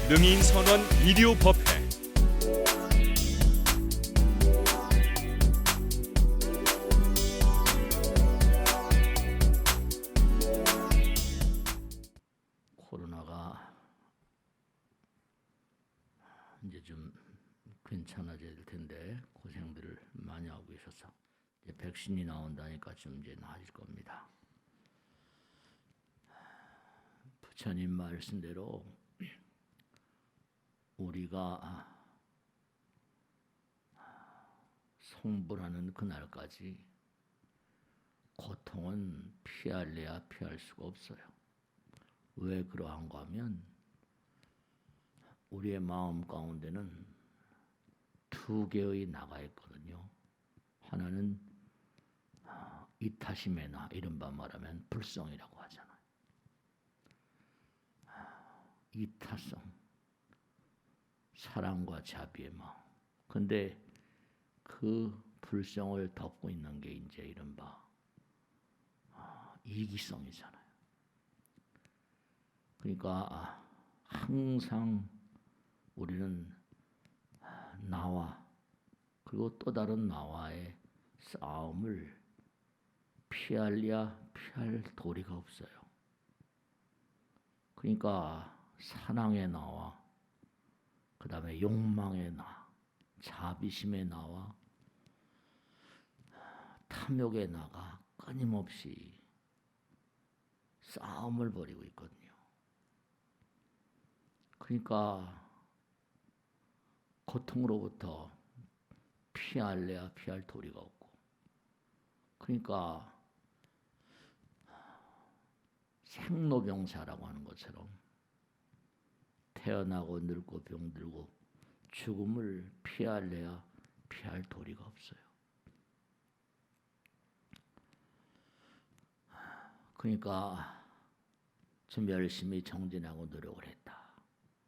능인선원 의료법회. 코로나가 이제 좀 괜찮아져야 될 텐데 고생들을 많이 하고 계셔서 이제 백신이 나온다니까 좀 이제 나아질 겁니다. 부처님 말씀대로 우리가 성불하는 그날까지 고통은 피할래야 피할 수가 없어요. 왜 그러한가 하면 우리의 마음 가운데는 두 개의 나가 있거든요. 하나는 이타심의 나, 이른바 말하면 불성이라고 하잖아요. 이타성, 사랑과 자비의 마음. 근데 그 불성을 덮고 있는 게 이제 이른바 이기성이잖아요. 그러니까 항상 우리는 나와 그리고 또 다른 나와의 싸움을 피할래야 피할 도리가 없어요. 그러니까 사랑의 나와 그 다음에 욕망의 나, 자비심의 나와 탐욕의 나가 끊임없이 싸움을 벌이고 있거든요. 그러니까 고통으로부터 피할래야 피할 도리가 없고, 그러니까 생로병사라고 하는 것처럼 태어나고 늙고 병들고 죽음을 피할래야 피할 도리가 없어요. 그러니까 좀 열심히 정진하고 노력을 했다.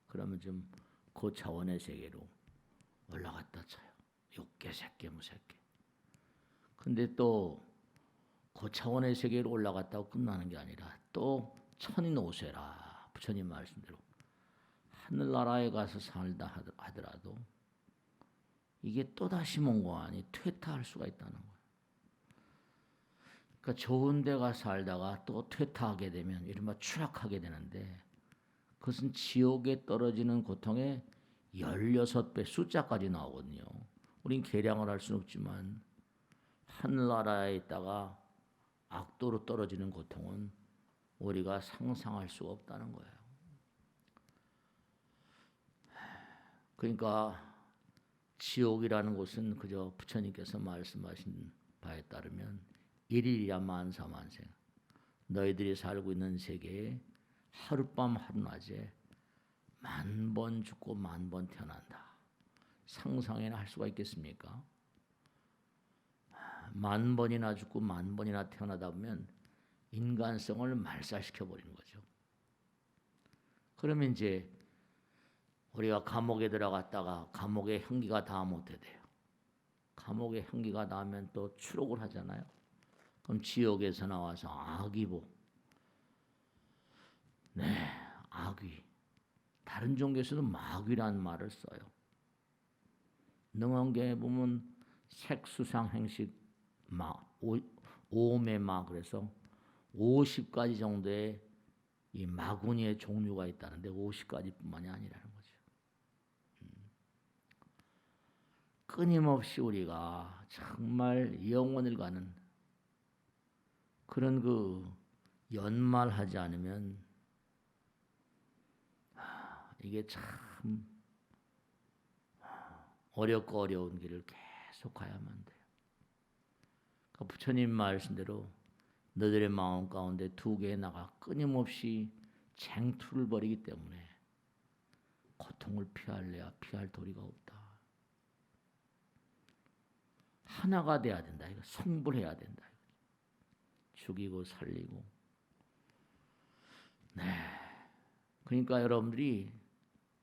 그러면 좀 그 차원의 세계로 올라갔다 쳐요. 육계, 색계, 무색계. 근데 또 그 차원의 세계로 올라갔다고 끝나는 게 아니라 또 천인 오세라. 부처님 말씀대로 하늘나라에 가서 살다 하더라도 이게 또다시 몽고하니 퇴타할 수가 있다는 거예요. 그러니까 좋은 데 가서 살다가 또 퇴타하게 되면 이른바 추락하게 되는데, 그것은 지옥에 떨어지는 고통의 16배 숫자까지 나오거든요. 우린 계량을 할 수는 없지만 하늘나라에 있다가 악도로 떨어지는 고통은 우리가 상상할 수가 없다는 거예요. 그러니까 지옥이라는 곳은 그저 부처님께서 말씀하신 바에 따르면 일일이야 만사만생, 너희들이 살고 있는 세계에 하룻밤 하루낮에 10,000번 죽고 10,000번 태어난다. 상상이나 할 수가 있겠습니까? 10,000번이나 죽고 10,000번이나 태어나다 보면 인간성을 말살시켜 버리는 거죠. 그러면 이제 우리가 감옥에 들어갔다가 감옥의 형기가 다 못해 돼요. 감옥의 형기가 나면 또 추록을 하잖아요. 그럼 지옥에서 나와서 아귀보, 아귀. 다른 종교에서도 마귀란 말을 써요. 능언경에 보면 색수상행식 오매마, 그래서 50가지 정도의 이 마구니의 종류가 있다는데 50가지뿐만이 아니라는 거죠. 끊임없이 우리가 정말 영원을 가는 그런 그 연말하지 않으면 이게 참 어렵고 어려운 길을 계속 가야만 돼요. 그러니까 부처님 말씀대로 너희들의 마음 가운데 두 개의 나가 끊임없이 쟁투를 벌이기 때문에 고통을 피할래야 피할 도리가 없다. 하나가 돼야 된다. 이거 성불해야 된다. 죽이고 살리고. 그러니까 여러분들이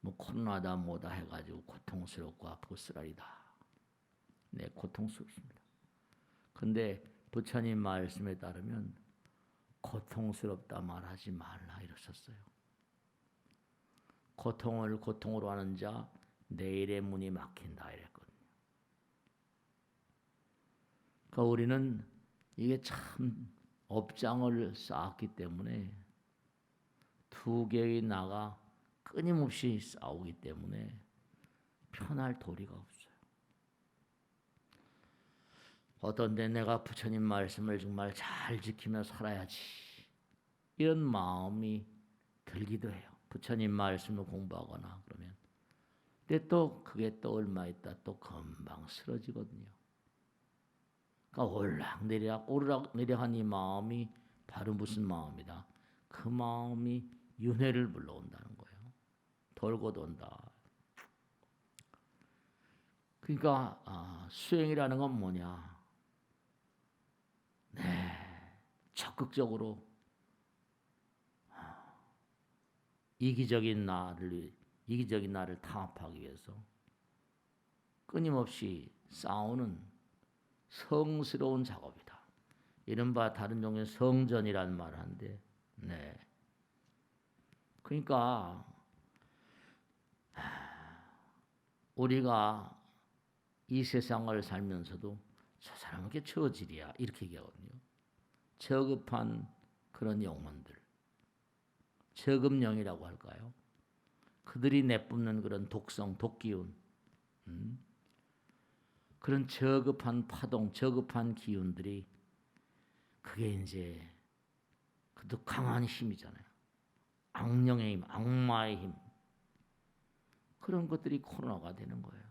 뭐 코로나다 뭐다 해가지고 고통스럽고 아프고 쓰라리다. 고통스럽습니다. 근데 부처님 말씀에 따르면 고통스럽다 말하지 말라 이러셨어요. 고통을 고통으로 하는 자 내일의 문이 막힌다 이랬거든요. 그러니까 우리는 이게 참 업장을 쌓았기 때문에 두 개의 나가 끊임없이 싸우기 때문에 편할 도리가 없어요. 어떤 데 내가 부처님 말씀을 정말 잘 지키며 살아야지 이런 마음이 들기도 해요. 부처님 말씀을 공부하거나 그러면. 근데 또 그게 또 얼마 있다 또 금방 쓰러지거든요. 그러니까 오르락내리락 이 마음이 바로 무슨 마음이다. 그 마음이 윤회를 불러온다는 거예요. 돌고 돈다. 그러니까 수행이라는 건 뭐냐. 적극적으로 이기적인 나를 타압하기 위해서 끊임없이 싸우는 성스러운 작업이다. 이른바 다른 종류의 성전이라는 말을 하는데, 그러니까 우리가 이 세상을 살면서도 저 사람은 게 저질이야 이렇게 얘기하거든요. 저급한 그런 영혼들, 저급령이라고 할까요? 그들이 내뿜는 그런 독성, 독기운, 그런 저급한 파동, 저급한 기운들이 그게 이제 그도 강한 힘이잖아요. 악령의 힘, 악마의 힘. 그런 것들이 코로나가 되는 거예요.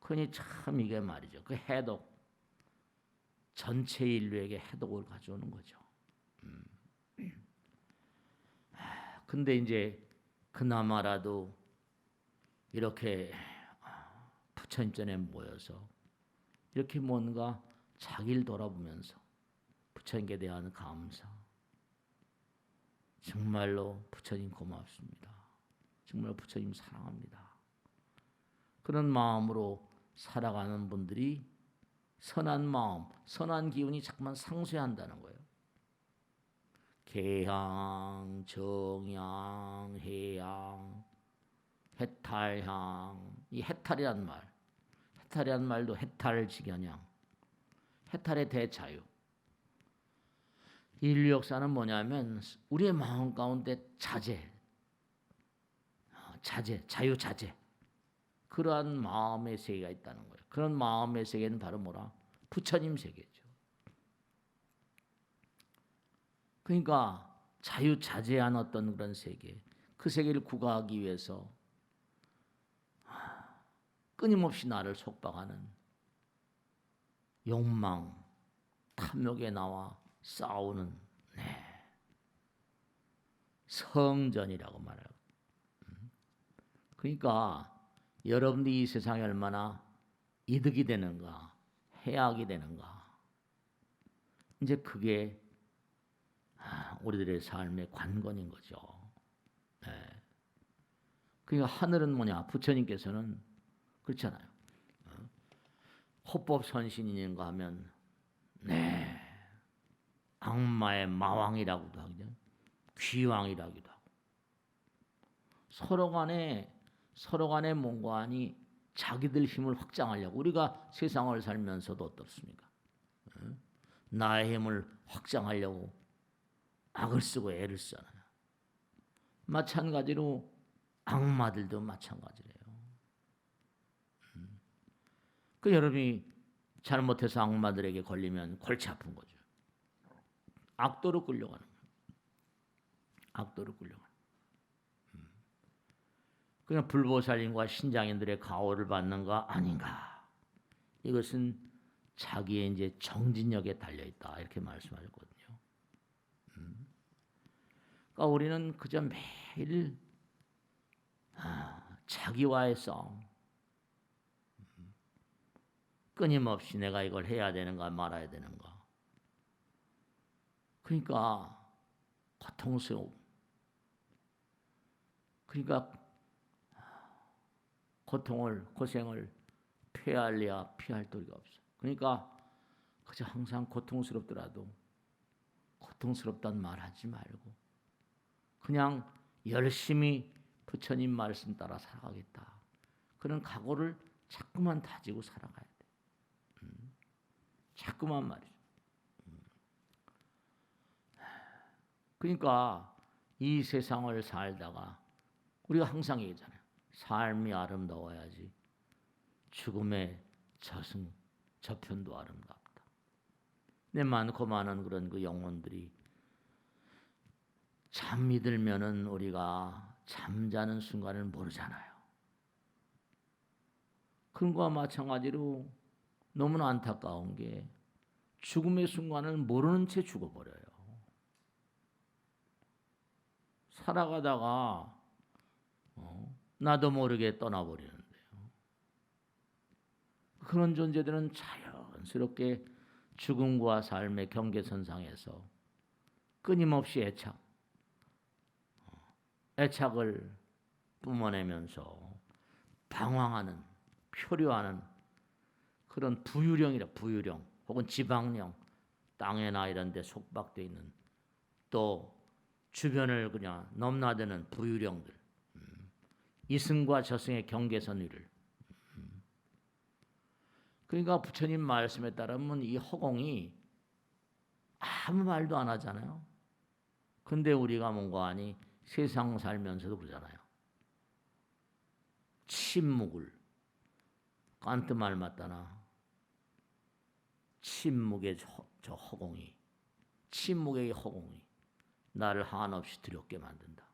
그러니 참 이게 말이죠. 그 해독, 전체 인류에게 해독을 가져오는 거죠. 근데 이제 그나마라도 이렇게 부처님 전에 모여서 이렇게 뭔가 자기를 돌아보면서 부처님께 대한 감사, 정말로 부처님 고맙습니다. 정말 부처님 사랑합니다. 그런 마음으로 살아가는 분들이 선한 마음, 선한 기운이 자꾸만 상쇄한다는 거예요. 개향, 정향, 해향, 해탈향. 이 해탈이란 말도 해탈직연향, 해탈의 대자유. 인류 역사는 뭐냐면 우리의 마음 가운데 자제, 자유, 자제. 그러한 마음의 세계가 있다는 거예요. 그런 마음의 세계는 바로 뭐라? 부처님 세계죠. 그러니까 자유자재한 어떤 그런 세계, 그 세계를 구가하기 위해서 끊임없이 나를 속박하는 욕망, 탐욕에 나와 싸우는 성전이라고 말해요. 그러니까 여러분들이 이 세상에 얼마나 이득이 되는가, 해악이 되는가, 이제 그게 우리들의 삶의 관건인 거죠. 그러니까 하늘은 뭐냐? 부처님께서는 그렇잖아요. 호법선신인가 하면 악마의 마왕이라고도 하죠. 귀왕이라기도 하고. 서로 간에 뭔가 하니 자기들 힘을 확장하려고. 우리가 세상을 살면서도 어떻습니까? 나의 힘을 확장하려고 악을 쓰고 애를 쓰잖아요. 마찬가지로 악마들도 마찬가지래요. 그 여러분이 잘못해서 악마들에게 걸리면 골치 아픈 거죠. 악도로 끌려가는 거예요. 악도로 끌려가는. 그냥 불보살님과 신장인들의 가호를 받는가 아닌가. 이것은 자기의 이제 정진력에 달려 있다 이렇게 말씀하셨거든요. 그러니까 우리는 그저 매일 자기와의 싸움, 끊임없이 내가 이걸 해야 되는가 말아야 되는가. 그러니까 고통스러움. 그러니까 고생을 피할래야 피할 도리가 없어. 그러니까 그저 항상 고통스럽더라도 고통스럽다는 말 하지 말고 그냥 열심히 부처님 말씀 따라 살아가겠다. 그런 각오를 자꾸만 다지고 살아가야 돼. 자꾸만 말이죠. 그러니까 이 세상을 살다가 우리가 항상 얘기하잖아요. 삶이 아름다워야지 죽음의 저편도 아름답다. 내 많고 많은 그런 그 영혼들이 잠이 들면은 우리가 잠자는 순간을 모르잖아요. 그런 거와 마찬가지로 너무나 안타까운 게 죽음의 순간을 모르는 채 죽어버려요. 살아가다가 나도 모르게 떠나버리는데요. 그런 존재들은 자연스럽게 죽음과 삶의 경계선상에서 끊임없이 애착을 뿜어내면서 방황하는, 표류하는 그런 부유령 혹은 지방령, 땅에나 이런 데 속박되어 있는 또 주변을 그냥 넘나드는 부유령들, 이승과 저승의 경계선 위를. 그러니까 부처님 말씀에 따르면 이 허공이 아무 말도 안 하잖아요. 근데 우리가 뭔가 하니 세상 살면서도 그러잖아요. 침묵을 깐뜨말 맞다나 침묵의 저 허공이, 침묵의 허공이 나를 한없이 두렵게 만든다.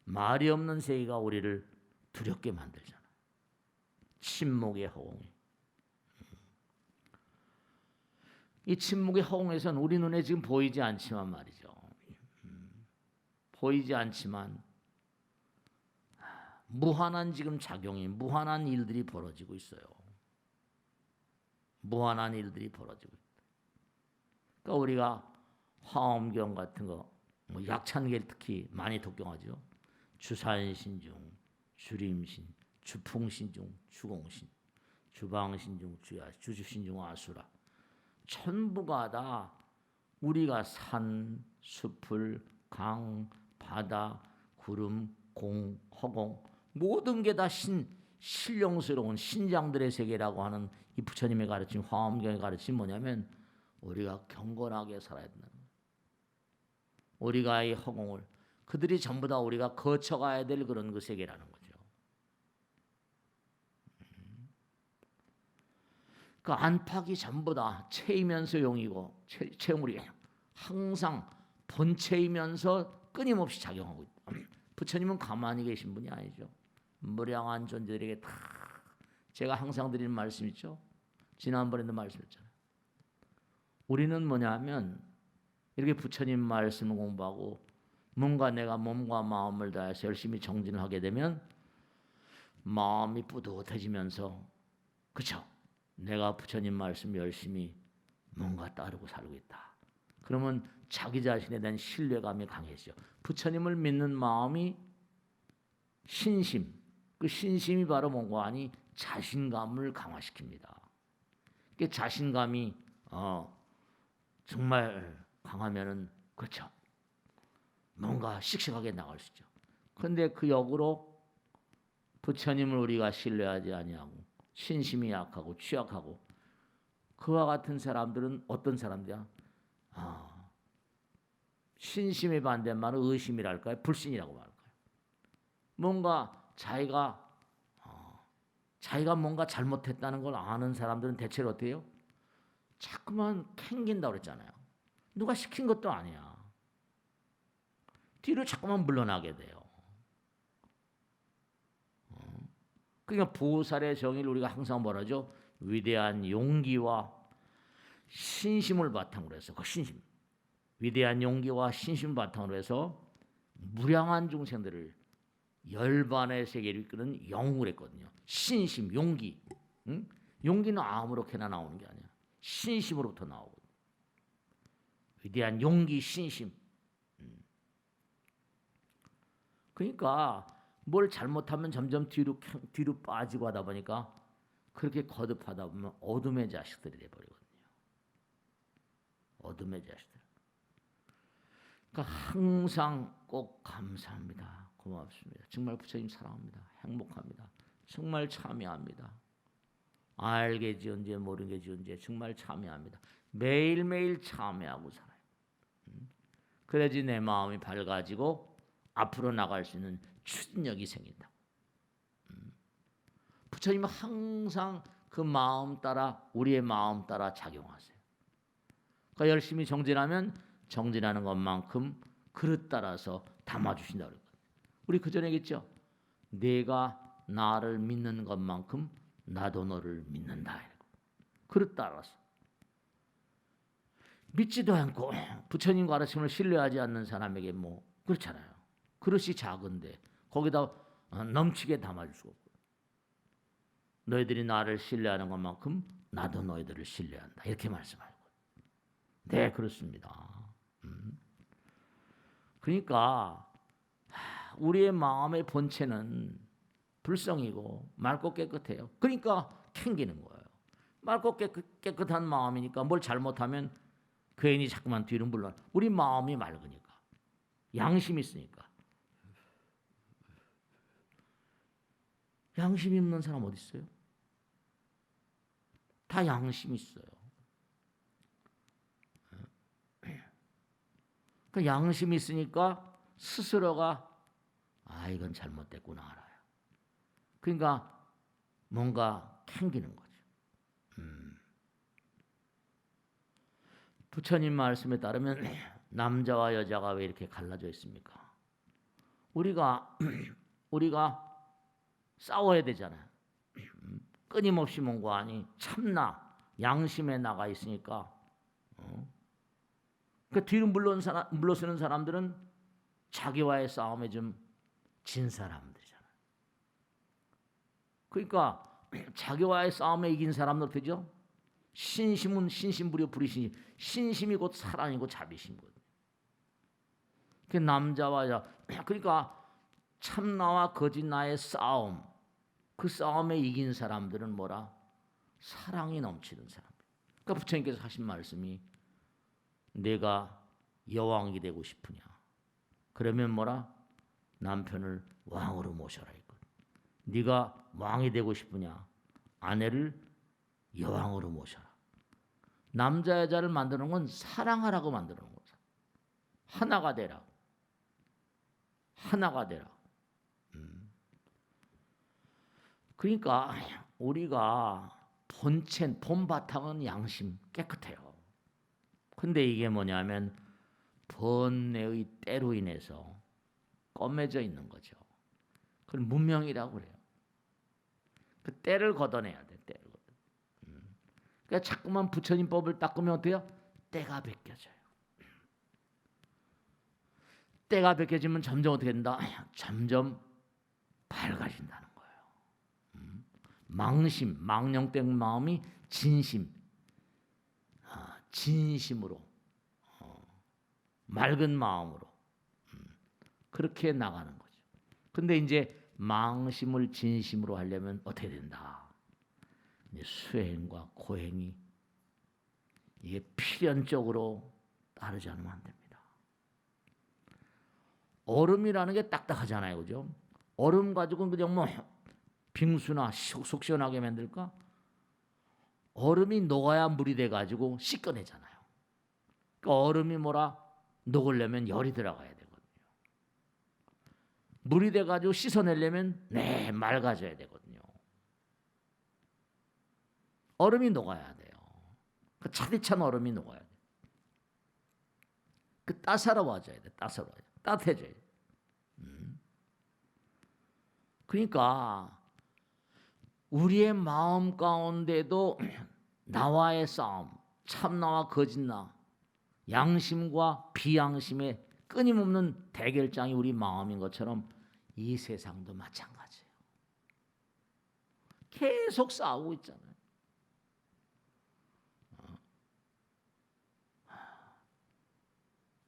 말이 없는 세계가 우리를 두렵게 만들잖아. 침묵의 허공이. 이 침묵의 허공에서는 우리 눈에 지금 보이지 않지만 말이죠. 보이지 않지만 무한한 지금 작용이, 무한한 일들이 벌어지고 있어요. 무한한 일들이 벌어지고 있다. 그러니까 우리가 화엄경 같은 거, 약찬계를 특히 많이 독경하죠. 주산신중, 주림신, 주풍신중, 주공신, 주방신중, 주주신중, 아수라. 전부가 다 우리가 산, 숲을, 강, 바다, 구름, 공, 허공 모든 게 다 신령스러운 신장들의 세계라고 하는 이 부처님의 가르침, 화엄경의 가르침이 뭐냐면 우리가 경건하게 살아야 된다는 거예요. 우리가 이 허공을 그들이 전부 다 우리가 거쳐가야 될 그런 그 세계라는 거죠. 그 안팎이 전부 다 체이면서 용이고 체물이 항상 본체이면서 끊임없이 작용하고 있다. 부처님은 가만히 계신 분이 아니죠. 무량한 존재들에게 다 제가 항상 드리는 말씀 있죠. 지난번에도 말씀했잖아요. 우리는 뭐냐면 이렇게 부처님 말씀을 공부하고 뭔가 내가 몸과 마음을 다해서 열심히 정진을 하게 되면 마음이 뿌듯해지면서 그렇죠. 내가 부처님 말씀 열심히 뭔가 따르고 살고 있다. 그러면 자기 자신에 대한 신뢰감이 강해지죠. 부처님을 믿는 마음이 신심, 그 신심이 바로 뭔가 하니 자신감을 강화시킵니다. 그 자신감이 정말 강하면은 그렇죠. 뭔가 씩씩하게 나갈 수 있죠. 그런데 그 역으로 부처님을 우리가 신뢰하지 아니하고 신심이 약하고 취약하고 그와 같은 사람들은 어떤 사람들이야? 신심의 반대말은 의심이랄까요? 불신이라고 말할까요? 뭔가 자기가 뭔가 잘못했다는 걸 아는 사람들은 대체로 어떻게 해요? 자꾸만 캥긴다고 그랬잖아요. 누가 시킨 것도 아니야. 뒤로 자꾸만 물러나게 돼요. 그러니까 보살의 정의를 우리가 항상 뭐라죠? 위대한 용기와 신심을 바탕으로 해서 그 신심, 위대한 용기와 신심을 바탕으로 해서 무량한 중생들을 열반의 세계를 이끄는 영웅을 했거든요. 신심, 용기. 용기는 아무렇게나 나오는 게 아니야. 신심으로부터 나오고. 위대한 용기, 신심. 그러니까 뭘 잘못하면 점점 뒤로 빠지고 하다 보니까 그렇게 거듭하다 보면 어둠의 자식들이 돼버리거든요. 어둠의 자식들. 그러니까 항상 꼭 감사합니다. 고맙습니다. 정말 부처님 사랑합니다. 행복합니다. 정말 참여합니다. 알게지언제 모르게지언제 정말 참여합니다. 매일매일 참여하고 살아요. 그래야지 내 마음이 밝아지고 앞으로 나갈 수 있는 추진력이 생긴다. 부처님은 항상 그 마음 따라 우리의 마음 따라 작용하세요. 그러니까 열심히 정진하면 정진하는 것만큼 그릇 따라서 담아주신다 그랬거든요. 우리 그 전에 얘기했죠. 내가 나를 믿는 것만큼 나도 너를 믿는다. 그릇 따라서. 믿지도 않고 부처님 가르침을 신뢰하지 않는 사람에게 뭐 그렇잖아요. 그릇이 작은데 거기다 넘치게 담아줄 수가 없고. 너희들이 나를 신뢰하는 것만큼 나도 너희들을 신뢰한다. 이렇게 말씀하고. 네, 그렇습니다. 그러니까 우리의 마음의 본체는 불성이고 맑고 깨끗해요. 그러니까 캥기는 거예요. 맑고 깨끗한 마음이니까 뭘 잘못하면 괜히 자꾸만 뒤로 물러. 우리 마음이 맑으니까. 양심이 있으니까. 양심 있는 사람 어디 있어요? 다 양심 있어요. 그 양심이 있으니까 스스로가 이건 잘못됐구나 알아요. 그러니까 뭔가 캥기는 거죠. 부처님 말씀에 따르면 남자와 여자가 왜 이렇게 갈라져 있습니까? 우리가 싸워야 되잖아요. 끊임없이 뭔가 아니 참나 양심에 나가 있으니까 그 뒤로 물러서는 사람들은 자기와의 싸움에 좀 진 사람들이잖아요. 그러니까 자기와의 싸움에 이긴 사람들 어떻게 죠? 신심은 신심부려 불이신심. 신심이 곧 사랑이고 자비심이거든요. 그 남자와 여자. 그러니까 참나와 거짓 나의 싸움. 그 싸움에 이긴 사람들은 뭐라? 사랑이 넘치는 사람. 그러니까 부처님께서 하신 말씀이 내가 여왕이 되고 싶으냐? 그러면 뭐라? 남편을 왕으로 모셔라 했거든. 네가 왕이 되고 싶으냐? 아내를 여왕으로 모셔라. 남자 여자를 만드는 건 사랑하라고 만드는 거죠. 하나가 되라. 하나가 되라. 그러니까 우리가 본바탕은 양심 깨끗해요. 근데 이게 뭐냐면 번뇌의 때로 인해서 껌매져 있는 거죠. 그걸 문명이라고 그래요. 그 때를 걷어내야 돼. 때를 걷어. 그러니까 자꾸만 부처님 법을 닦으면 어때요? 때가 벗겨져요. 때가 벗겨지면 점점 어떻게 된다? 점점 밝아진다는 거예요. 망심, 망령된 마음이 진심, 진심으로 맑은 마음으로 그렇게 나가는 거죠. 근데 이제 망심을 진심으로 하려면 어떻게 된다? 이제 수행과 고행이 이게 필연적으로 따르지 않으면 안 됩니다. 얼음이라는 게 딱딱하잖아요, 그죠? 얼음 가지고 그냥 뭐 빙수나 속 시원하게 만들까? 얼음이 녹아야 물이 돼 가지고 씻겨내잖아요. 그러니까 얼음이 뭐라 녹으려면 열이 들어가야 되거든요. 물이 돼 가지고 씻어내려면 맑아져야 되거든요. 얼음이 녹아야 돼요. 그 차디찬 얼음이 녹아야 돼. 그 따사로워져야 돼. 따뜻해져야 돼. 그러니까 우리의 마음 가운데도 나와의 싸움, 참나와 거짓나, 양심과 비양심의 끊임없는 대결장이 우리 마음인 것처럼 이 세상도 마찬가지예요. 계속 싸우고 있잖아요.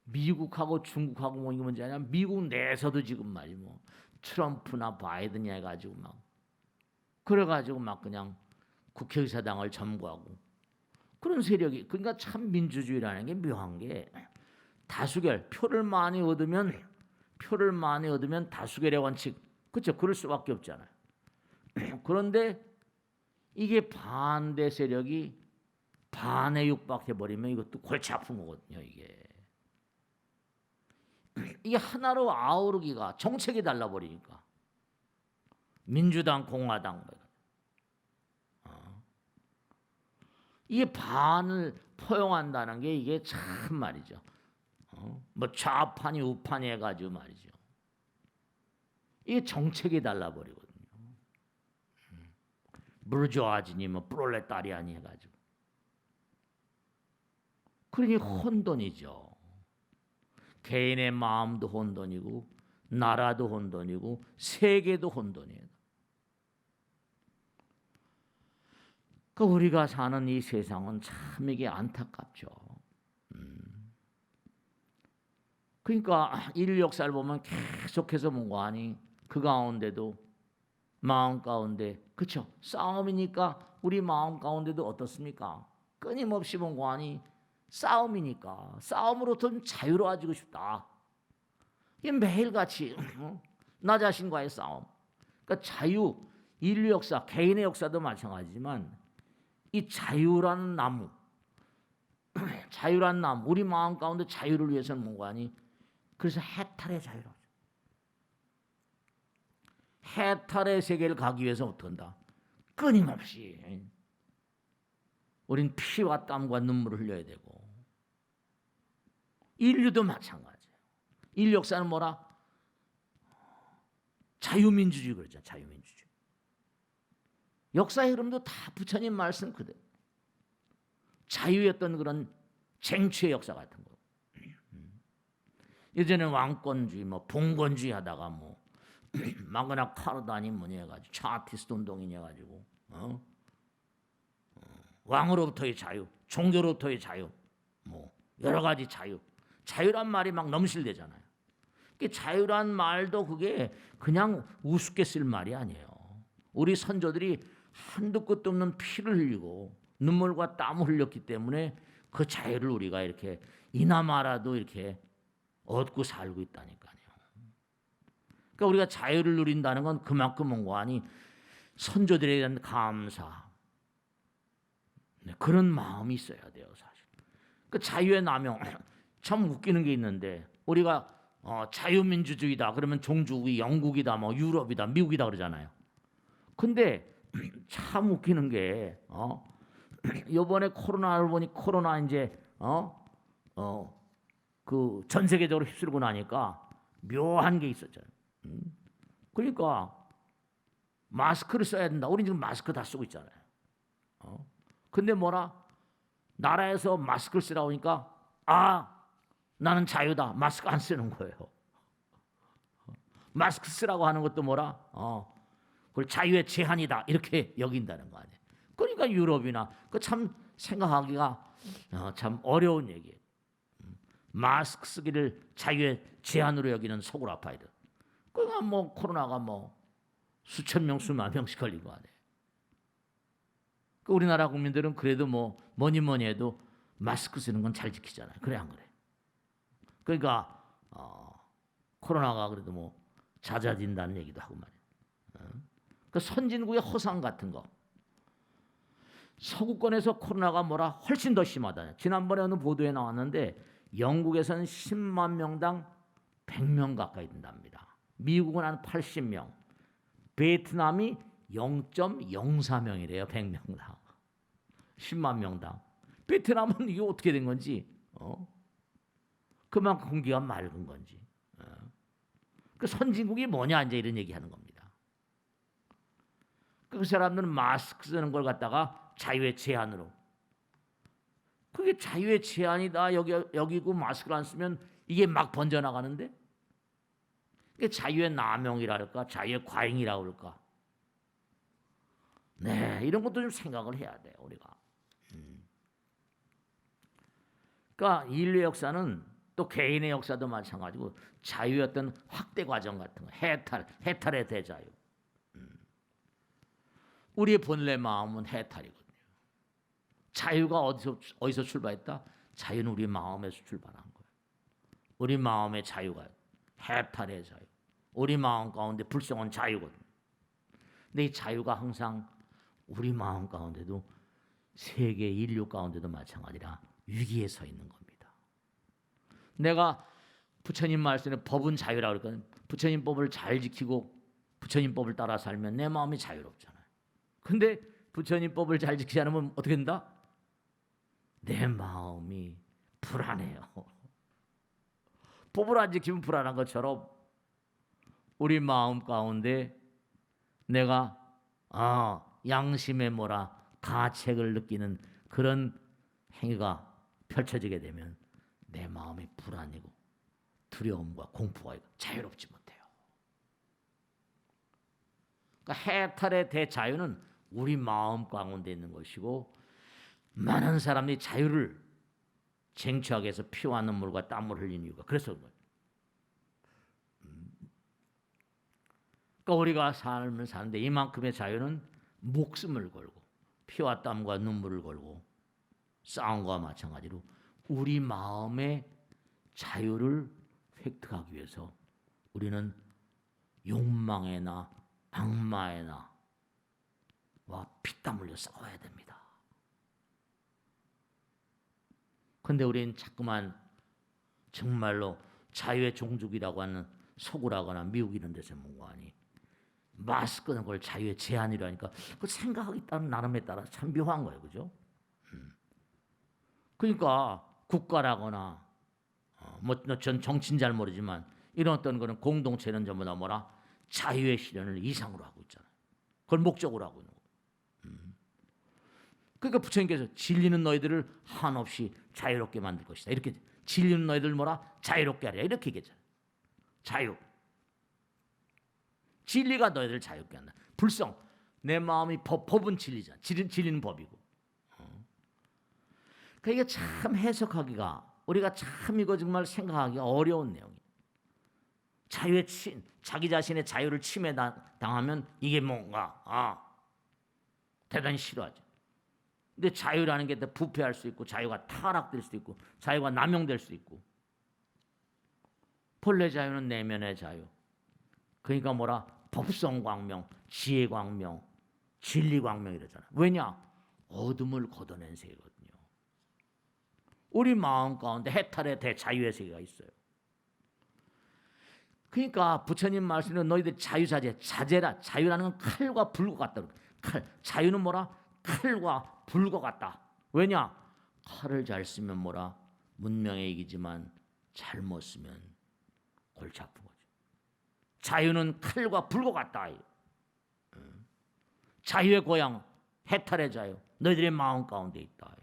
미국하고 중국하고 뭐 이게 문제 아니야? 미국 내에서도 지금 말이 뭐 트럼프나 바이든이 해가지고 막 그래가지고 막 그냥 국회의사당을 점거하고 그런 세력이 그러니까 참 민주주의라는 게 묘한 게 다수결, 표를 많이 얻으면 다수결의 원칙, 그렇죠? 그럴 수밖에 없잖아요. 그런데 이게 반대 세력이 반에 육박해 버리면 이것도 골치 아픈 거거든요. 이게 하나로 아우르기가 정책이 달라버리니까 민주당, 공화당 이게 반을 포용한다는 게 이게 참 말이죠. 뭐 좌판이 우판이 해가지고 말이죠. 이게 정책이 달라버리거든요. 부르주아지니 뭐 프롤레타리아니 해가지고. 그러니 혼돈이죠. 개인의 마음도 혼돈이고 나라도 혼돈이고 세계도 혼돈이에요. 그러니까 우리가 사는 이 세상은 참 이게 안타깝죠. 그러니까 인류 역사를 보면 계속해서 뭔가하니 그 가운데도 마음 가운데 그렇죠. 싸움이니까 우리 마음 가운데도 어떻습니까? 끊임없이 뭔가하니 싸움이니까 싸움으로 좀 자유로워지고 싶다. 이게 매일같이 나 자신과의 싸움. 그러니까 자유, 인류 역사, 개인의 역사도 마찬가지지만 이 자유라는 나무, 우리 마음 가운데 자유를 위해서는 뭔가하니 그래서 해탈의 자유라고. 해탈의 세계를 가기 위해서 어떻게 한다? 끊임없이 우린 피와 땀과 눈물을 흘려야 되고 인류도 마찬가지예요. 인류 역사는 뭐라? 자유민주주의 그러죠. 자유민주주의. 역사의 흐름도 다 부처님 말씀 그대로. 자유였던 그런 쟁취의 역사 같은 거. 예전에 왕권주의, 뭐 봉건주의 하다가 뭐 마그나 카르다니 뭐니 해가지고 차티스트 운동이니 해가지고 왕으로부터의 자유, 종교로부터의 자유, 뭐 여러 가지 자유란 말이 막 넘실대잖아요. 자유란 말도 그게 그냥 우습게 쓸 말이 아니에요. 우리 선조들이 한두 끝도 없는 피를 흘리고 눈물과 땀을 흘렸기 때문에 그 자유를 우리가 이렇게 이나마라도 이렇게 얻고 살고 있다니까요. 그러니까 우리가 자유를 누린다는 건 그만큼 뭔가하니 선조들에 대한 감사, 그런 마음이 있어야 돼요, 사실. 그 자유의 남용 참 웃기는 게 있는데 우리가 자유민주주의다 그러면 종주국이 영국이다, 뭐 유럽이다, 미국이다 그러잖아요. 근데 참 웃기는 게 이번에 코로나를 보니 코로나 이제 그 전 세계적으로 휩쓸고 나니까 묘한 게 있었잖아요. 그러니까 마스크를 써야 된다. 우리 지금 마스크 다 쓰고 있잖아요. 근데 뭐라 나라에서 마스크를 쓰라고 하니까 나는 자유다. 마스크 안 쓰는 거예요. 마스크 쓰라고 하는 것도 뭐라 그걸 자유의 제한이다 이렇게 여긴다는 거 아니에요. 그러니까 유럽이나 그 참 생각하기가 참 어려운 얘기예요. 마스크 쓰기를 자유의 제한으로 여기는 서구라파이들. 그러니까 뭐 코로나가 뭐 수천 명 수만 명씩 걸린 거 아니에요. 그 우리나라 국민들은 그래도 뭐 뭐니 해도 마스크 쓰는 건 잘 지키잖아요. 그래 안 그래? 그러니까 코로나가 그래도 뭐 잦아진다는 얘기도 하고 말이에요. 그 선진국의 허상 같은 거. 서구권에서 코로나가 뭐라 훨씬 더 심하다. 지난번에 어느 보도에 나왔는데 영국에서는 10만 명당 100명 가까이 된답니다. 미국은 한 80명. 베트남이 0.04명이래요. 100명당. 10만 명당. 베트남은 이게 어떻게 된 건지 그만큼 공기가 맑은 건지. 그 선진국이 뭐냐 이제 이런 얘기하는 겁니다. 그 사람들은 마스크 쓰는 걸 갖다가 자유의 제한으로. 그게 자유의 제한이다 여기고 마스크를 안 쓰면 이게 막 번져나가는데 이게 자유의 남용이랄까 자유의 과잉이라고 그럴까. 네, 이런 것도 좀 생각을 해야 돼요 우리가. 그러니까 인류의 역사는 또 개인의 역사도 마찬가지고 자유의 어떤 확대 과정 같은 거, 해탈의 대자유. 우리의 본래 마음은 해탈이거든요. 자유가 어디서 출발했다? 자유는 우리 마음에서 출발한 거예요. 우리 마음의 자유가 해탈의 자유. 우리 마음 가운데 불성은 자유거든. 근데 이 자유가 항상 우리 마음 가운데도 세계 인류 가운데도 마찬가지라 위기에 서 있는 겁니다. 내가 부처님 말씀에 법은 자유라고 그러니까 부처님 법을 잘 지키고 부처님 법을 따라 살면 내 마음이 자유롭잖아요. 근데 부처님 법을 잘 지키지 않으면 어떻게 된다? 내 마음이 불안해요. 법을 안 지키면 불안한 것처럼 우리 마음 가운데 내가 양심의 뭐라 가책을 느끼는 그런 행위가 펼쳐지게 되면 내 마음이 불안이고 두려움과 공포가 있고 자유롭지 못해요. 그러니까 해탈의 대자유는 우리 마음 가운데 있는 것이고 많은 사람들이 자유를 쟁취하기 위해서 피와 눈물과 땀을 흘린 이유가 그래서 그런 거예요. 그러니까 우리가 삶을 사는데 이만큼의 자유는 목숨을 걸고 피와 땀과 눈물을 걸고 싸움과 마찬가지로 우리 마음의 자유를 획득하기 위해서 우리는 욕망에나 악마에나 와 피땀 흘려 싸워야 됩니다. 근데 우리는 자꾸만 정말로 자유의 종족이라고 하는 서구라거나 미국 이런 데서 뭔가하니 마스크는 걸 자유의 제한이라 하니까 그 생각하기 따른 나름에 따라 참 묘한 거예요. 그죠? 그러니까 국가라거나 전 정치인 잘 모르지만 이런 어떤 거는 공동체는 전부 다 뭐라 자유의 실현을 이상으로 하고 있잖아요. 그걸 목적으로 하고 있는 거예요. 그러니까 부처님께서 진리는 너희들을 한없이 자유롭게 만들 것이다. 이렇게 진리는 너희들 뭐라 자유롭게 하리라 이렇게 얘기했잖아요. 자유. 진리가 너희들을 자유롭게 한다. 불성. 내 마음이 법은 진리잖아. 진리는 법이고. 그러니까 이게 참 해석하기가 우리가 참 이거 정말 생각하기가 어려운 내용이에요. 자유의 자기 자신의 자유를 침해당하면 이게 뭔가 대단히 싫어하죠. 근데 자유라는 게 부패할 수 있고 자유가 타락될 수도 있고 자유가 남용될 수 있고 본래 자유는 내면의 자유. 그러니까 뭐라 법성 광명, 지혜 광명, 진리 광명 이러잖아. 왜냐? 어둠을 걷어낸 세계거든요. 우리 마음 가운데 해탈의 대자유의 세계가 있어요. 그러니까 부처님 말씀은 너희들 자유자재, 자재라. 자유라는 건 칼과 불과 같다. 자유는 뭐라? 칼과 불과 같다. 왜냐? 칼을 잘 쓰면 뭐라? 문명에 이기지만 잘못 쓰면 골치 아픈 거죠. 자유는 칼과 불과 같다. 자유의 고향, 해탈의 자유, 너희들의 마음 가운데 있다.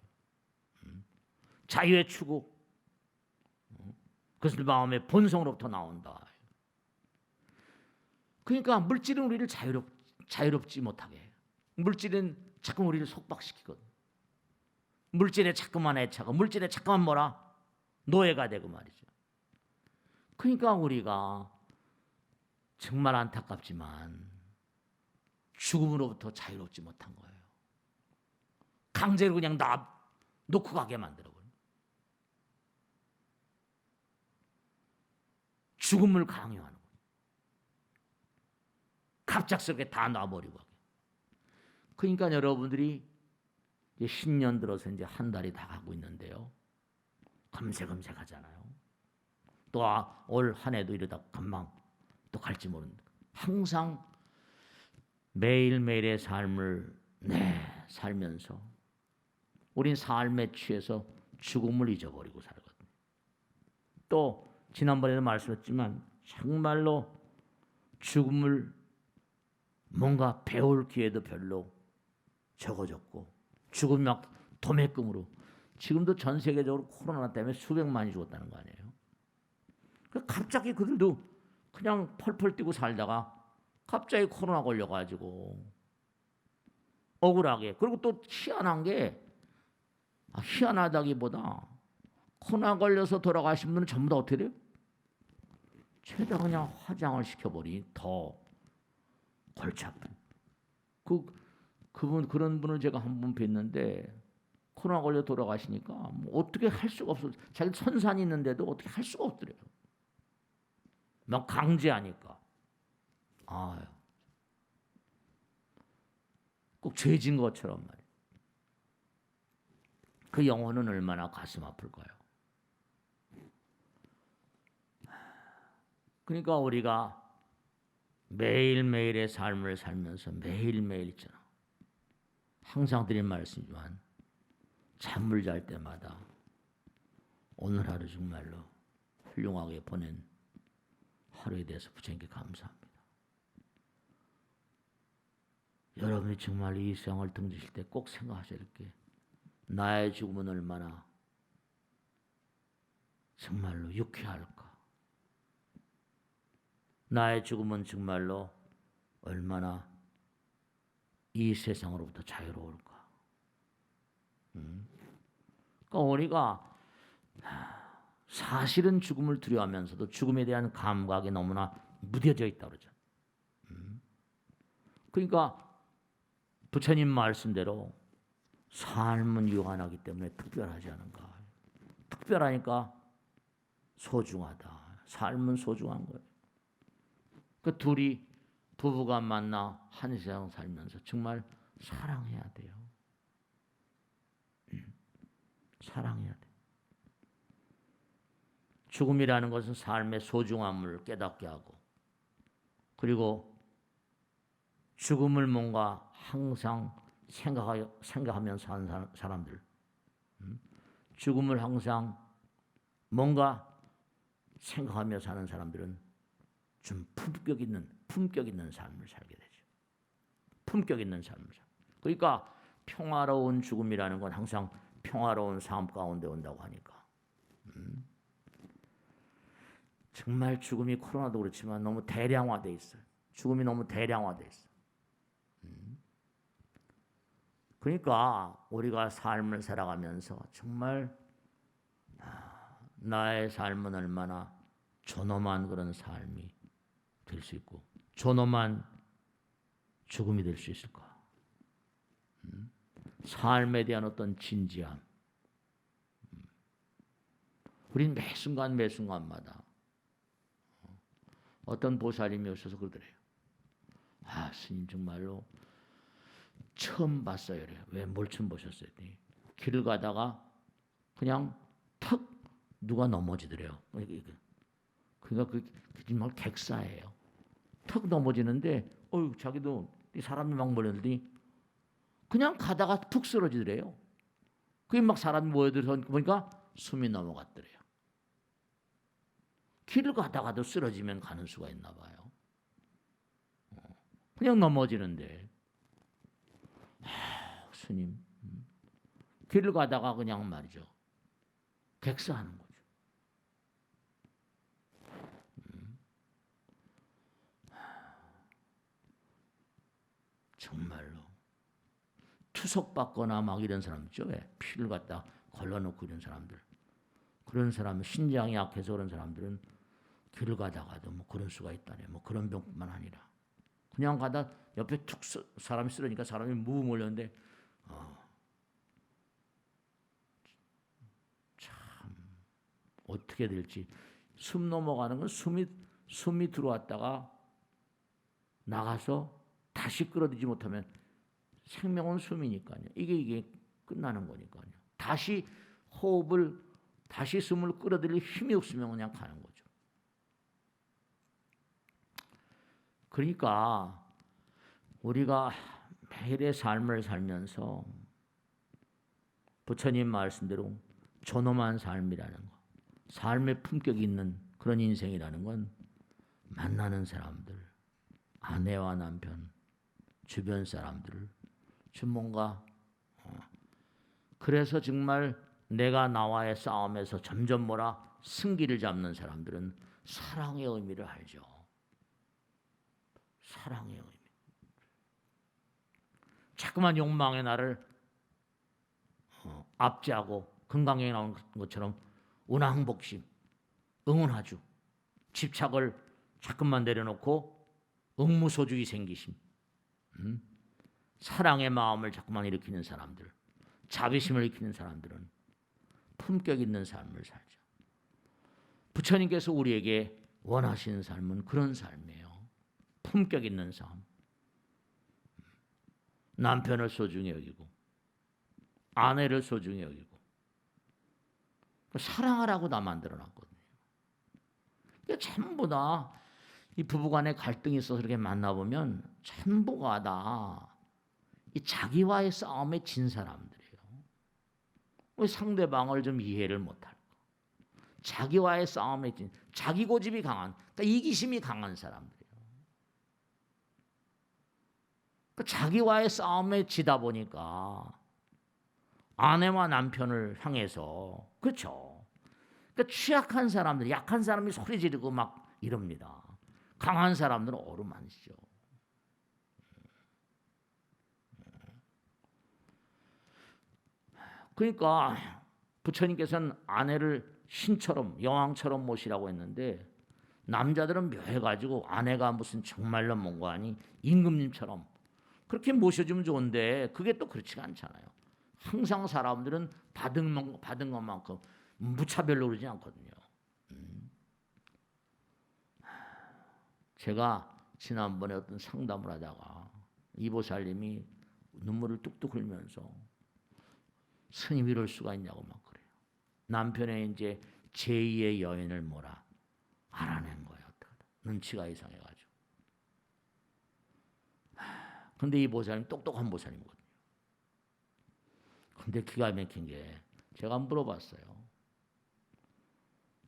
자유의 추구, 그것을 마음의 본성으로부터 나온다. 그러니까 물질은 우리를 자유롭지 못하게 해요. 물질은 자꾸 우리를 속박시키거든. 물질에 자꾸만 애착하고 물질에 자꾸만 뭐라? 노예가 되고 말이죠. 그러니까 우리가 정말 안타깝지만 죽음으로부터 자유롭지 못한 거예요. 강제로 그냥 놓고 가게 만들어버려. 죽음을 강요하는 거예요. 갑작스럽게 다 놔버리고. 그러니까 여러분들이 이제 신년 들어서 이제 한 달이 다 가고 있는데요. 금세 가잖아요. 또 올 한 해도 이러다 금방 또 갈지 모른다. 항상 매일매일의 삶을 살면서 우린 삶에 취해서 죽음을 잊어버리고 살거든요. 또 지난번에도 말씀했지만 정말로 죽음을 뭔가 배울 기회도 별로 적어졌고 죽음이 막 도매금으로 지금도 전 세계적으로 코로나 때문에 수백만이 죽었다는 거 아니에요. 갑자기 그들도 그냥 펄펄 뛰고 살다가 갑자기 코로나 걸려가지고 억울하게 그리고 또 희한한 게 희한하다기보다 코로나 걸려서 돌아가신 분은 전부 다 어떻게 돼요? 죄다 그냥 화장을 시켜버리니 더 골치 아픈. 그런 분을 제가 한 번 뵀는데 코로나 걸려 돌아가시니까 뭐 어떻게 할 수가 없어. 자기 선산이 있는데도 어떻게 할 수가 없더래요. 막 강제하니까. 아유, 꼭 죄진 것처럼 말이에요. 그 영혼은 얼마나 가슴 아플까요? 그러니까 우리가 매일매일의 삶을 살면서 매일매일 있잖아. 항상 드린 말씀이지만 잠을 잘 때마다 오늘 하루 정말로 훌륭하게 보낸 하루에 대해서 부처님께 감사합니다. 여러분이 정말 이 세상을 등지실 때 꼭 생각하셔야 될 게 나의 죽음은 얼마나 정말로 유쾌할까? 나의 죽음은 정말로 얼마나 이 세상으로부터 자유로울까? 그러니까 우리가 사실은 죽음을 두려워하면서도 죽음에 대한 감각이 너무나 무뎌져 있다고 그러죠. 그러니까 부처님 말씀대로 삶은 유한하기 때문에 특별하지 않은가. 특별하니까 소중하다. 삶은 소중한 거예요. 그 둘이 부부가 만나 한 세상 살면서 정말 사랑해야 돼요. 사랑해야 돼. 죽음이라는 것은 삶의 소중함을 깨닫게 하고, 그리고 죽음을 뭔가 항상 생각하면서 사는 사람들, 죽음을 항상 뭔가 생각하며 사는 사람들은 좀 품격 있는 삶을 살게 되죠. 품격 있는 삶을 살. 그러니까 평화로운 죽음이라는 건 항상 평화로운 삶 가운데 온다고 하니까. 정말 죽음이 코로나도 그렇지만 너무 대량화돼 있어요. 죽음이 너무 대량화돼 있어. 그러니까 우리가 삶을 살아가면서 정말 나의 삶은 얼마나 존엄한 그런 삶이 될 수 있고 존엄한 죽음이 될 수 있을까? 삶에 대한 어떤 진지함. 우리는 매 순간마다 어떤 보살님이 오셔서 그러더래요. 아, 스님 정말로 처음 봤어요. 그래요. 왜 뭘 처음 보셨어요? 길을 가다가 그냥 턱 누가 넘어지더래요. 그러니까 그 정말 객사예요. 턱 넘어지는데 자기도 사람이 막 몰렸는데 그냥 가다가 툭 쓰러지더래요. 그게 막 사람이 모여들어서 보니까 숨이 넘어갔더래요. 길을 가다가도 쓰러지면 가는 수가 있나 봐요. 그냥 넘어지는데 스님 길을 가다가 그냥 말이죠. 객사하는 거죠. 정말로 투석받거나 막 이런 사람 있죠. 왜? 피를 갖다 걸러놓고 이런 사람들. 그런 사람 신장이 약해서 그런 사람들은 길을 가다가도 뭐 그런 수가 있다네. 뭐 그런 병뿐만 아니라 그냥 가다 옆에 툭 사람이 쓰러니까 사람이 무 몰렸는데 참 어떻게 될지 숨 넘어가는 건 숨이 들어왔다가 나가서 다시 끌어들이지 못하면 생명은 숨이니까요. 이게 끝나는 거니까요. 다시 숨을 끌어들일 힘이 없으면 그냥 가는 거죠. 그러니까 우리가 매일의 삶을 살면서 부처님 말씀대로 존엄한 삶이라는 거, 삶의 품격이 있는 그런 인생이라는 건 만나는 사람들, 아내와 남편, 주변 사람들을 좀 뭔가 그래서 정말 내가 나와의 싸움에서 점점 승기를 잡는 사람들은 사랑의 의미를 알죠. 사랑의 의미. 자꾸만 욕망의 나를 압제하고 금강경에 나온 것처럼 운항복심, 응원하주, 집착을 자꾸만 내려놓고 응무소죽이 생기심, 사랑의 마음을 자꾸만 일으키는 사람들, 자비심을 익히는 사람들은 품격 있는 삶을 살죠. 부처님께서 우리에게 원하시는 삶은 그런 삶이에요. 품격 있는 삶. 남편을 소중히 여기고 아내를 소중히 여기고 사랑하라고 다 만들어놨거든요. 전부 다 이 부부간에 갈등이 있어서 이렇게 만나보면 전부가 다 이 자기와의 싸움에 진 사람들이에요. 왜 상대방을 좀 이해를 못할까? 자기와의 싸움에 진, 자기 고집이 강한, 그러니까 이기심이 강한 사람들이에요. 그러니까 자기와의 싸움에 지다 보니까 아내와 남편을 향해서 그렇죠. 그러니까 취약한 사람들, 약한 사람이 소리 지르고 막 이럽니다. 강한 사람들은 어루만지죠. 그러니까 부처님께서는 아내를 신처럼 여왕처럼 모시라고 했는데 남자들은 묘해가지고 아내가 무슨 정말로 뭔가 아니 임금님처럼 그렇게 모셔주면 좋은데 그게 또 그렇지가 않잖아요. 항상 사람들은 받은 것만큼 무차별로 그러지 않거든요. 제가 지난번에 어떤 상담을 하다가 이보살님이 눈물을 뚝뚝 흘리면서 스님 이럴 수가 있냐고 막 그래요. 남편의 이제 제2의 여인을 뭐라 알아낸 거예요. 눈치가 이상해가지고. 근데 이 보살님 똑똑한 보살님이거든요. 근데 기가 막힌 게 제가 물어봤어요.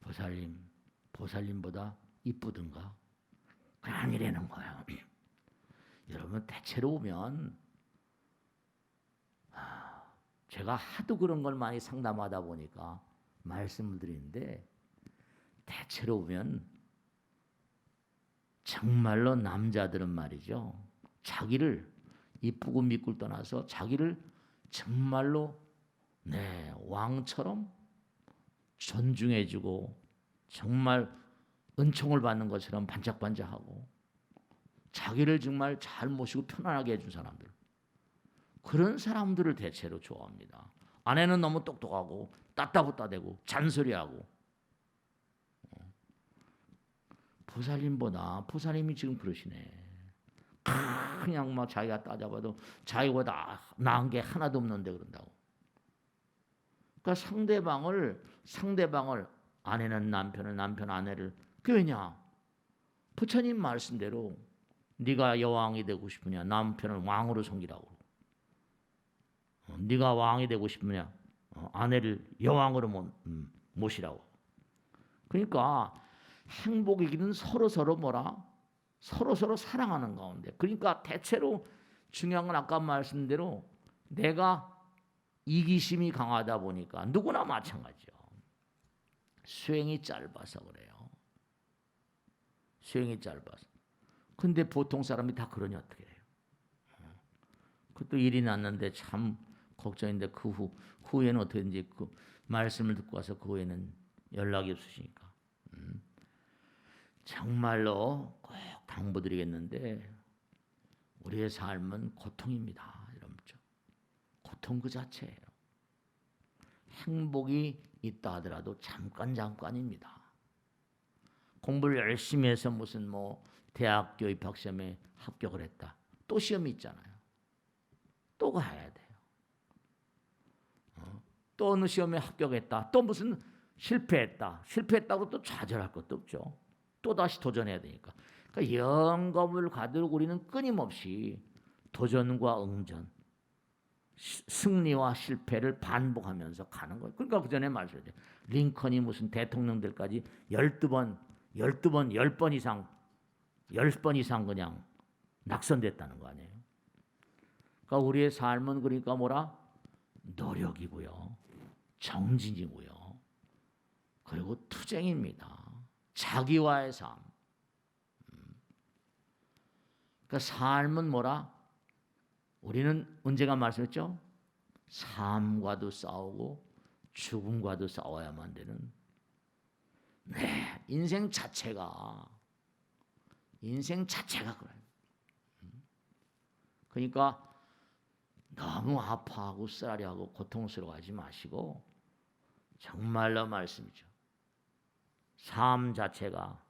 보살님, 보살님보다 이쁘든가? 아니라는 거예요. 여러분 대체로 보면 제가 하도 그런 걸 많이 상담하다 보니까 말씀을 드리는데 대체로 보면 정말로 남자들은 말이죠. 자기를 이쁘고 믿고 떠나서 자기를 정말로 왕처럼 존중해주고 정말 은총을 받는 것처럼 반짝반짝하고 자기를 정말 잘 모시고 편안하게 해준 사람들 그런 사람들을 대체로 좋아합니다. 아내는 너무 똑똑하고 따따붙다대고 잔소리하고 보살님이 지금 그러시네. 그냥 막 자기가 따져봐도 자기보다 나은 게 하나도 없는데 그런다고. 그러니까 상대방을 아내는 남편을 남편 아내를 그게 왜냐? 부처님 말씀대로 네가 여왕이 되고 싶으냐 남편을 왕으로 섬기라고. 네가 왕이 되고 싶으냐 아내를 여왕으로 모시라고. 그러니까 행복이기는 서로 뭐라 서로 사랑하는 가운데. 그러니까 대체로 중요한 건 아까 말씀대로 내가 이기심이 강하다 보니까 누구나 마찬가지죠. 수행이 짧아서 그래요. 수행이 짧아서. 근데 보통 사람이 다 그러니 어떻게 해요? 그것도 일이 났는데 참 걱정인데 그 후에는 어떻게든지 그 말씀을 듣고 와서 그 후에는 연락이 없으시니까 정말로 꼭 당부드리겠는데 우리의 삶은 고통입니다. 여러분죠. 고통 그 자체예요. 행복이 있다 하더라도 잠깐입니다. 공부를 열심히 해서 무슨 대학교 입학시험에 합격을 했다. 또 시험이 있잖아요. 또 가야 돼요. 또 어느 시험에 합격했다. 또 무슨 실패했다고 또 좌절할 것도 없죠. 또 다시 도전해야 되니까. 그러니까 영겁을 가지고 우리는 끊임없이 도전과 응전, 승리와 실패를 반복하면서 가는 거예요. 그러니까 그 전에 말씀드렸죠. 링컨이 무슨 대통령 될까지 10번 이상 그냥 낙선됐다는 거 아니에요. 그러니까 우리의 삶은 그러니까 뭐라? 노력이고요. 정진이고요. 그리고 투쟁입니다. 자기와의 삶. 그러니까 삶은 뭐라? 우리는 언제가 말씀했죠? 삶과도 싸우고 죽음과도 싸워야만 되는 인생 자체가 그래요. 그러니까 너무 아파하고 쓰라려하고 고통스러워하지 마시고 정말로 말씀이죠. 삶 자체가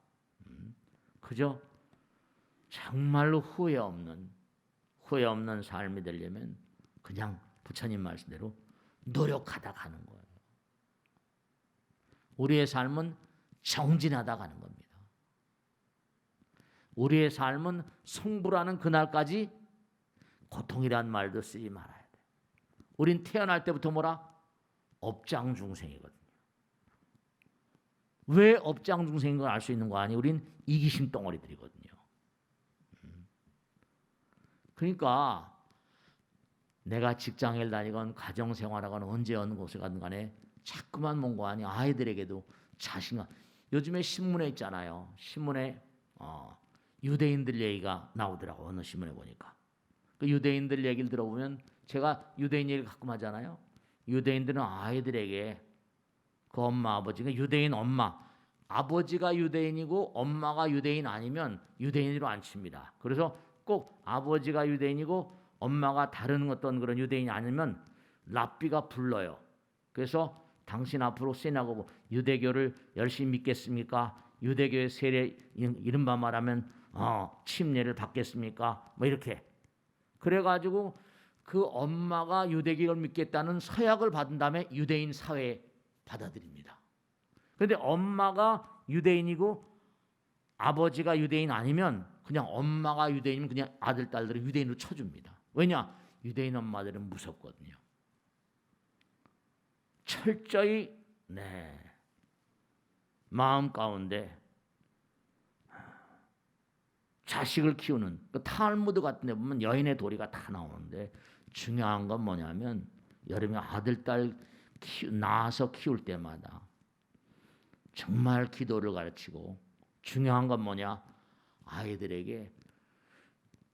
그저 정말로 후회 없는 삶이 되려면 그냥 부처님 말씀대로 노력하다 가는 거예요. 우리의 삶은 정진하다 가는 겁니다. 우리의 삶은 성불하는 그날까지 고통이란 말도 쓰지 말아야 돼. 우린 태어날 때부터 뭐라? 업장중생이거든요. 왜 업장중생인 걸 알 수 있는 거 아니? 우린 이기심 덩어리들이거든요. 그러니까 내가 직장을 다니건 가정생활하건 언제 어느 곳에 가든 간에 자꾸만 뭔가 아니 아이들에게도 자신감. 요즘에 신문에 있잖아요. 신문에 유대인들 얘기가 나오더라고. 어느 신문에 보니까. 그 유대인들 얘기를 들어보면 제가 유대인 얘기를 가끔 하잖아요. 유대인들은 아이들에게 그 엄마 아버지가 유대인 엄마 아버지가 유대인이고 엄마가 유대인 아니면 유대인으로 안 칩니다. 그래서 꼭 아버지가 유대인이고 엄마가 다른 어떤 그런 유대인이 아니면 랍비가 불러요. 그래서 당신 앞으로 세나고 유대교를 열심히 믿겠습니까? 유대교의 세례 이른바 말하면 침례를 받겠습니까? 뭐 이렇게 그래가지고 그 엄마가 유대교를 믿겠다는 서약을 받은 다음에 유대인 사회에 받아들입니다. 그런데 엄마가 유대인이고 아버지가 유대인 아니면 그냥 엄마가 유대인이면 그냥 아들 딸들을 유대인으로 쳐줍니다. 왜냐? 유대인 엄마들은 무섭거든요. 철저히 마음 가운데 자식을 키우는 그 탈무드 같은 데 보면 여인의 도리가 다 나오는데 중요한 건 뭐냐면 여름에 아들 딸 낳아서 키울 때마다 정말 기도를 가르치고 중요한 건 뭐냐? 아이들에게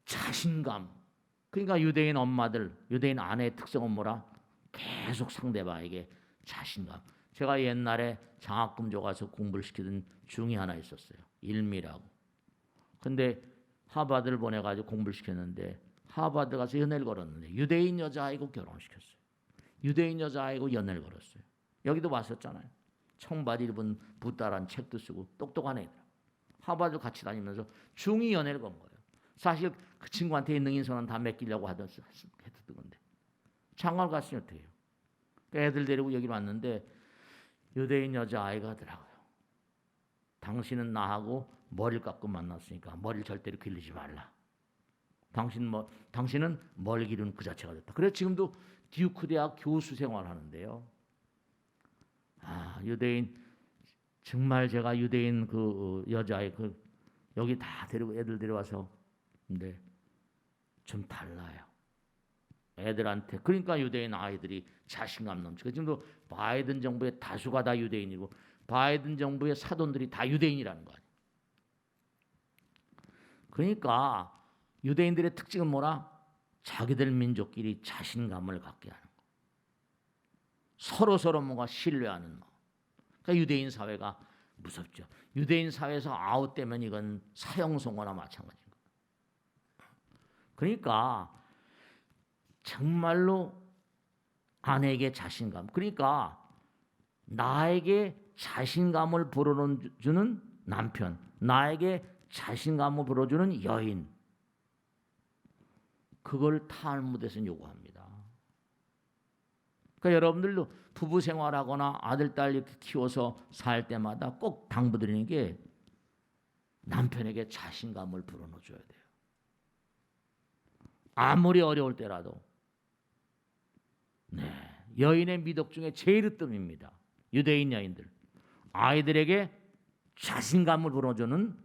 자신감. 그러니까 유대인 엄마들, 유대인 아내의 특성은 뭐라? 계속 상대방에게 자신감. 제가 옛날에 장학금조 가서 공부를 시키던 중이 하나 있었어요. 일미라고. 근데 하버드를 보내가지고 공부를 시켰는데 하버드 가서 연애를 걸었는데 유대인 여자아이고 결혼시켰어요. 유대인 여자아이고 연애를 걸었어요. 여기도 왔었잖아요. 청바지 입은 붓다란 책도 쓰고 똑똑한 애들. 하버드 같이 다니면서 중이 연애를 건 거예요. 사실 그 친구한테 있는 인성은 다 맡기려고 했던 건데 장가를 갔으니 어떻게 해요? 애들 데리고 여기 왔는데 유대인 여자아이가 하더라고요. 당신은 나하고 머리를 깎고 만났으니까 머리를 절대로 길르지 말라. 당신은 머리 기르는 그 자체가 됐다. 그래서 지금도 듀크 대학 교수 생활하는데요. 유대인 정말 제가 유대인 그 여자애 여기 다 데리고 애들 데려와서 근데 좀 달라요. 애들한테 그러니까 유대인 아이들이 자신감 넘치고 지금도 바이든 정부의 다수가 다 유대인이고 바이든 정부의 사돈들이 다 유대인이라는 거 아니에요. 그러니까 유대인들의 특징은 뭐라? 자기들 민족끼리 자신감을 갖게 하는 거. 서로 뭔가 신뢰하는 거. 그러니까 유대인 사회가 무섭죠. 유대인 사회에서 아웃되면 이건 사형선고나 마찬가지인 거예요. 그러니까 정말로 아내에게 자신감. 그러니까 나에게 자신감을 불어주는 남편, 나에게 자신감을 불어주는 여인. 그걸 탈무드에서는 요구합니다. 그러니까 여러분들도 부부 생활하거나 아들, 딸 이렇게 키워서 살 때마다 꼭 당부드리는 게 남편에게 자신감을 불어넣어줘야 돼요. 아무리 어려울 때라도. 여인의 미덕 중에 제일 으뜸입니다. 유대인 여인들. 아이들에게 자신감을 불어주는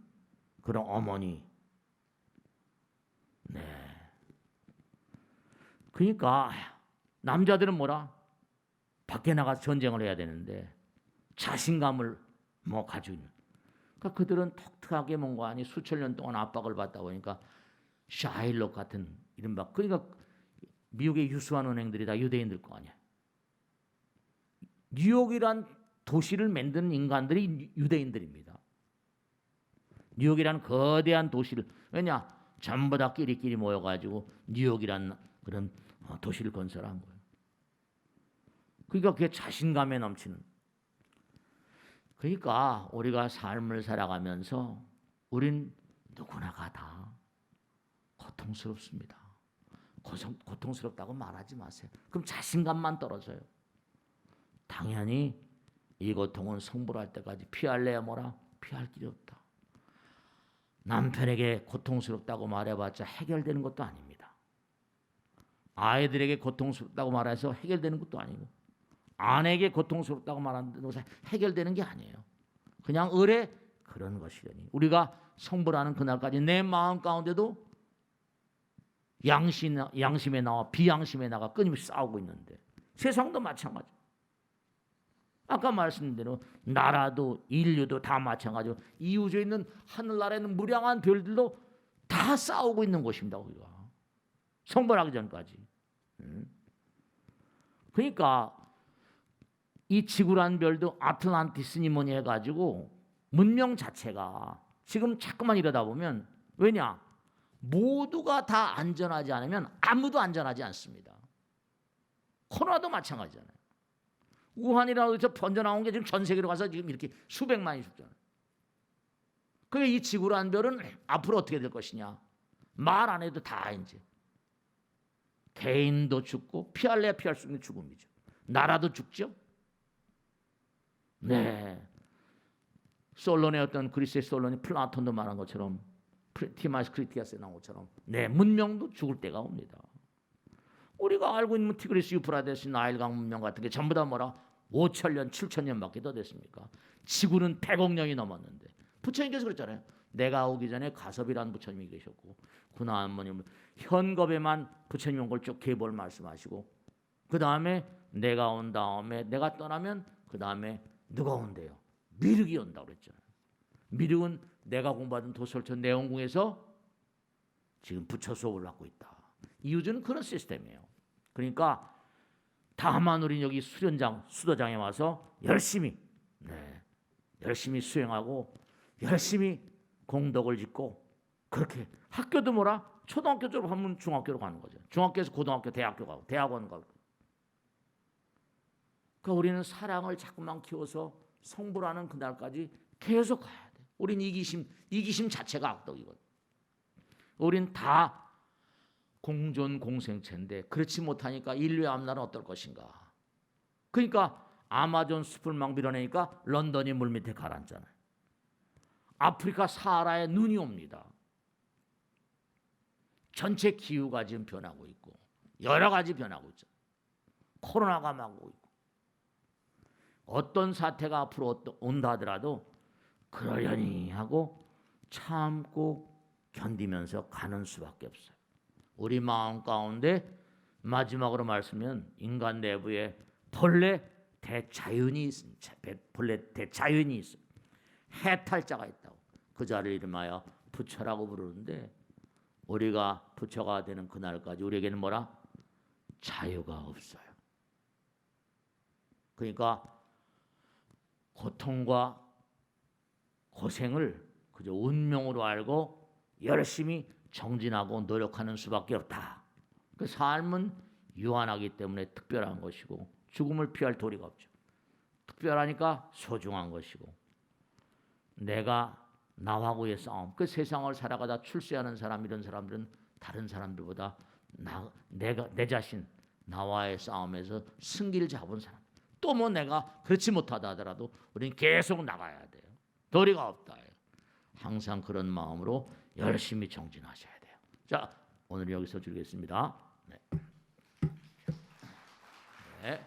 그런 어머니. 그러니까 남자들은 뭐라? 밖에 나가서 전쟁을 해야 되는데 자신감을 가지고 있는. 그러니까 그들은 독특하게 뭔가 아니 수천 년 동안 압박을 받다 보니까 샤일록 같은 이른바 그러니까 미국의 유수한 은행들이 다 유대인들 거 아니야. 뉴욕이란 도시를 만든 인간들이 유대인들입니다. 뉴욕이란 거대한 도시를 왜냐? 전부 다 끼리끼리 모여가지고 뉴욕이란 그런 도시를 건설한 거예요. 그러니까 그게 자신감에 넘치는. 그러니까 우리가 삶을 살아가면서 우린 누구나가 다 고통스럽습니다. 고통스럽다고 말하지 마세요. 그럼 자신감만 떨어져요. 당연히 이 고통은 성불할 때까지 피할래야 뭐라? 피할 길이 없다. 남편에게 고통스럽다고 말해봤자 해결되는 것도 아닙니다. 아이들에게 고통스럽다고 말해서 해결되는 것도 아니고, 아내에게 고통스럽다고 말하는 것이 해결되는 게 아니에요. 그냥 의뢰 그런 것이려니 우리가 성불하는 그날까지 내 마음 가운데도 양심에 나와 비양심에 나가 끊임없이 싸우고 있는데, 세상도 마찬가지. 아까 말씀드린 대로 나라도 인류도 다 마찬가지로 이 우주에 있는 하늘나라에 있는 무량한 별들도 다 싸우고 있는 것입니다. 우리가 성불하기 전까지. 그러니까 이 지구라는 별도 아틀란티스니 뭐니 해가지고 문명 자체가 지금 자꾸만 이러다 보면, 왜냐? 모두가 다 안전하지 않으면 아무도 안전하지 않습니다. 코로나도 마찬가지잖아요. 우한이라고 해서 번져나온 게 지금 전 세계로 가서 지금 이렇게 수백만이 죽잖아요. 그게 이 지구라는 별은 앞으로 어떻게 될 것이냐? 말 안 해도 다 이제 개인도 죽고 피할래야 피할 수 있는 죽음이죠. 나라도 죽죠. 네. 솔론의 어떤 그리스의 솔론이 플라톤도 말한 것처럼, 티마스 크리티아스에 나온 것처럼, 네, 문명도 죽을 때가 옵니다. 우리가 알고 있는 티그리스 유프라데스 나일강 문명 같은 게 전부 다 뭐라 5,000년, 7,000년밖에 더 됐습니까? 지구는 100억 년이 넘었는데 부처님께서 그랬잖아요. 내가 오기 전에 가섭이라는 부처님이 계셨고, 구나한모님 현겁에만 부처님 온 걸 쭉 계볼 말씀하시고, 그 다음에 내가 온 다음에 내가 떠나면 그 다음에 누가 온대요? 미륵이 온다고 그랬잖아요. 미륵은 내가 공부하던 도솔천 내원궁에서 지금 부처 수업을 받고 있다. 이 우주는 그런 시스템이에요. 그러니까 다만 우리는 여기 수도장에 와서 열심히 수행하고 열심히 공덕을 짓고, 그렇게 학교도 뭐라? 초등학교 졸업하면 중학교로 가는 거죠. 중학교에서 고등학교, 대학교 가고 대학원 가고. 그러니까 우리는 사랑을 자꾸만 키워서 성불하는 그날까지 계속 가야 돼. 우린 이기심 자체가 악덕이거든. 우린 다 공존 공생체인데 그렇지 못하니까 인류의 앞날은 어떨 것인가. 그러니까 아마존 숲을 막 밀어내니까 런던이 물밑에 가라앉잖아요. 아프리카 사하라에 눈이 옵니다. 전체 기후가 지금 변하고 있고 여러 가지 변하고 있죠. 코로나가 막 오고 있고, 어떤 사태가 앞으로 온다 하더라도 그러려니 하고 참고 견디면서 가는 수밖에 없어요. 우리 마음 가운데 마지막으로 말씀은 인간 내부에 본래 대자연이 있어요. 해탈자가 있다고. 그 자를 이름하여 부처라고 부르는데, 우리가 부처가 되는 그날까지 우리에게는 뭐라? 자유가 없어요. 그러니까 고통과 고생을 그저 운명으로 알고 열심히 정진하고 노력하는 수밖에 없다. 그 삶은 유한하기 때문에 특별한 것이고 죽음을 피할 도리가 없죠. 특별하니까 소중한 것이고, 내가 나하고의 싸움, 그 세상을 살아가다 출세하는 사람, 이런 사람들은 다른 사람들보다 내 자신, 나와의 싸움에서 승기를 잡은 사람. 또 뭐 내가 그렇지 못하다 하더라도 우리는 계속 나가야 돼요. 도리가 없다. 항상 그런 마음으로 열심히 정진하셔야 돼요. 자, 오늘 여기서 줄이겠습니다. 네.